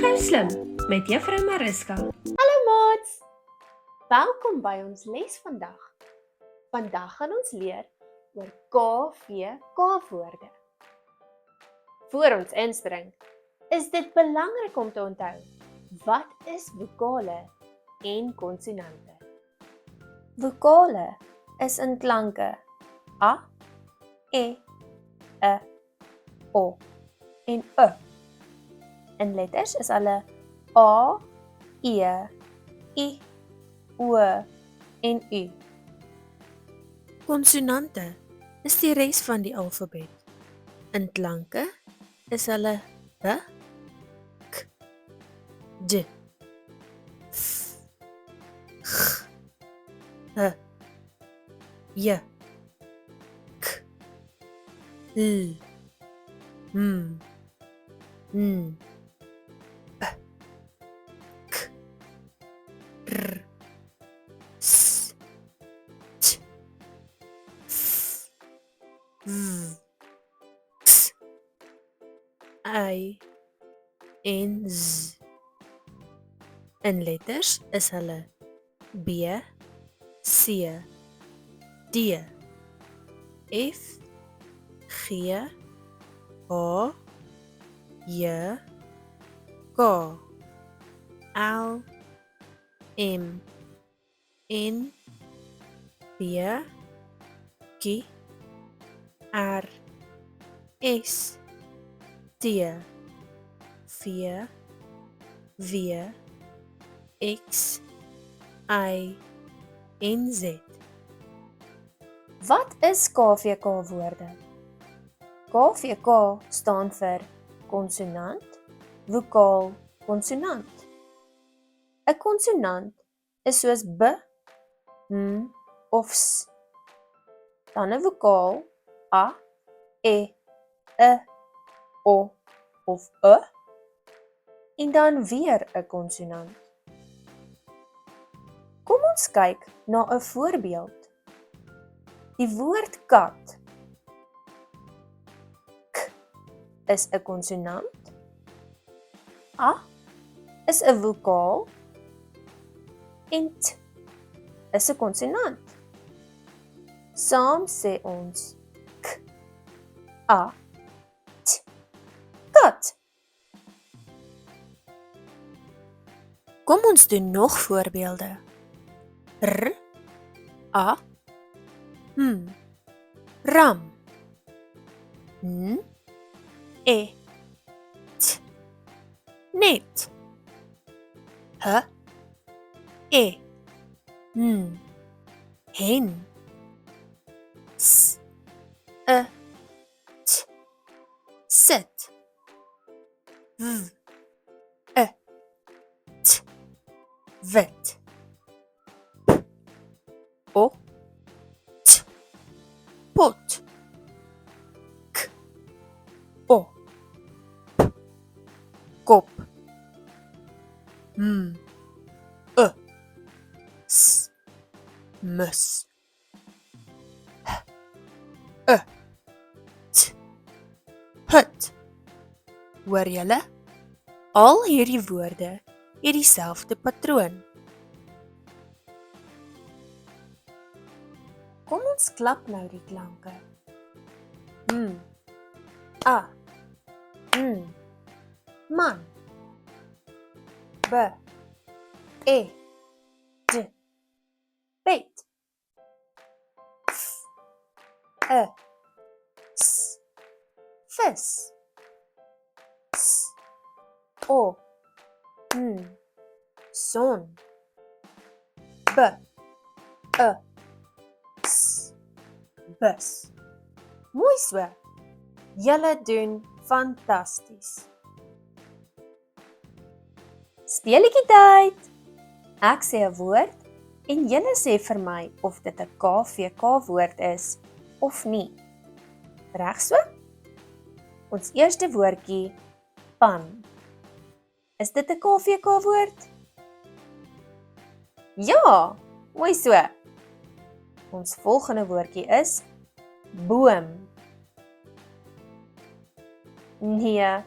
Gou slim met Juffrou Mariska. Hallo maats! Welkom by ons les vandag. Vandag gaan ons leer oor KVK-woorde. Voor ons inspring, is dit belangrik om te onthou, wat is vokale en konsonante? Vokale is in klanke A, E, O en U. In letters is hulle A, E, I, O en U. Konsonante is die res van die alfabet. In klanke is hulle B, K, D, F, G, H, J, K, L, M, N, P, K, R, S, T, F, V, X, Y en Z. In letters is hulle B, C, D, F, G, H, J, K, L, M, N, P, Q, R, S, T, V, W, X, Y en Z. Wat is KVK-woorde? KVK staan vir konsonant, vokaal, konsonant. 'n Konsonant is soos B, M of S. Dan 'n vokaal A, E, O of U. En dan weer 'n konsonant. Kom ons kyk na 'n voorbeeld. Die woord kat. K is 'n konsonant. A is 'n vokaal. En T is 'n konsonant. Saam sê ons K, A, T, kat. Kom ons doen nog voorbeelde. R, A, M, ram. N, E, T, net. H, E, N, hen. S, T, sit. V, T, wit. O, T, pot. K, O, P, kop. M, S, mus. H, T, hut. Hoor julle? Al hierdie woorde het dieselfde patroon. Kom ons klap nou die klanke. M, A, N, man. B, E, D, bed. F, S, vis. S, O, N, son. B, S, bus. Mooi so. Julle doen fantasties. Speletjie tyd. Ek sê 'n woord en julle sê vir my of dit 'n KVK-woord is of nie. Reg so? Ons eerste woordjie, pan. Is dit 'n KVK-woord? Ja, mooi so. Ons volgende woordjie is boom. Nee,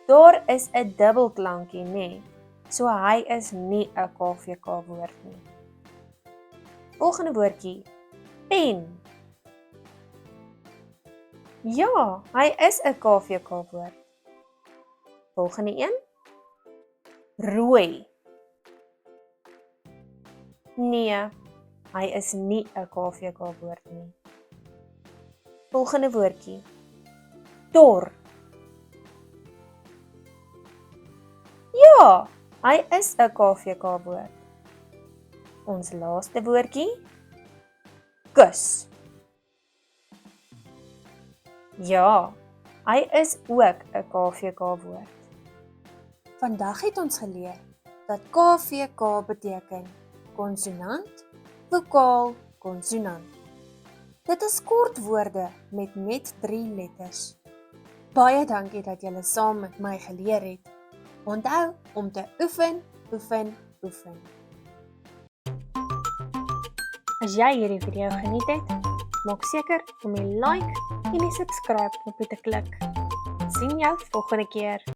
Daar is 'n dubbelklankie, nê? So hy is nie 'n KVK woord nie. Volgende woordjie, pen. Ja, hy is 'n KVK woord. Volgende een, rooi. Nee, hy is nie 'n KVK woord nie. Volgende woordjie, tor. Ja, hy is 'n KVK woord. Ons laaste woordjie, kus. Ja, hy is ook 'n KVK woord. Vandag het ons geleer dat KVK beteken konsonant, vokaal, konsonant. Dit is kort woorde met net 3 letters. Baie dankie dat julle saam met my geleer het. Onthou om te oefen, oefen, oefen. As jy hierdie video geniet het, maak seker om die like en die subscribe knoppie te klik. Sien jou volgende keer.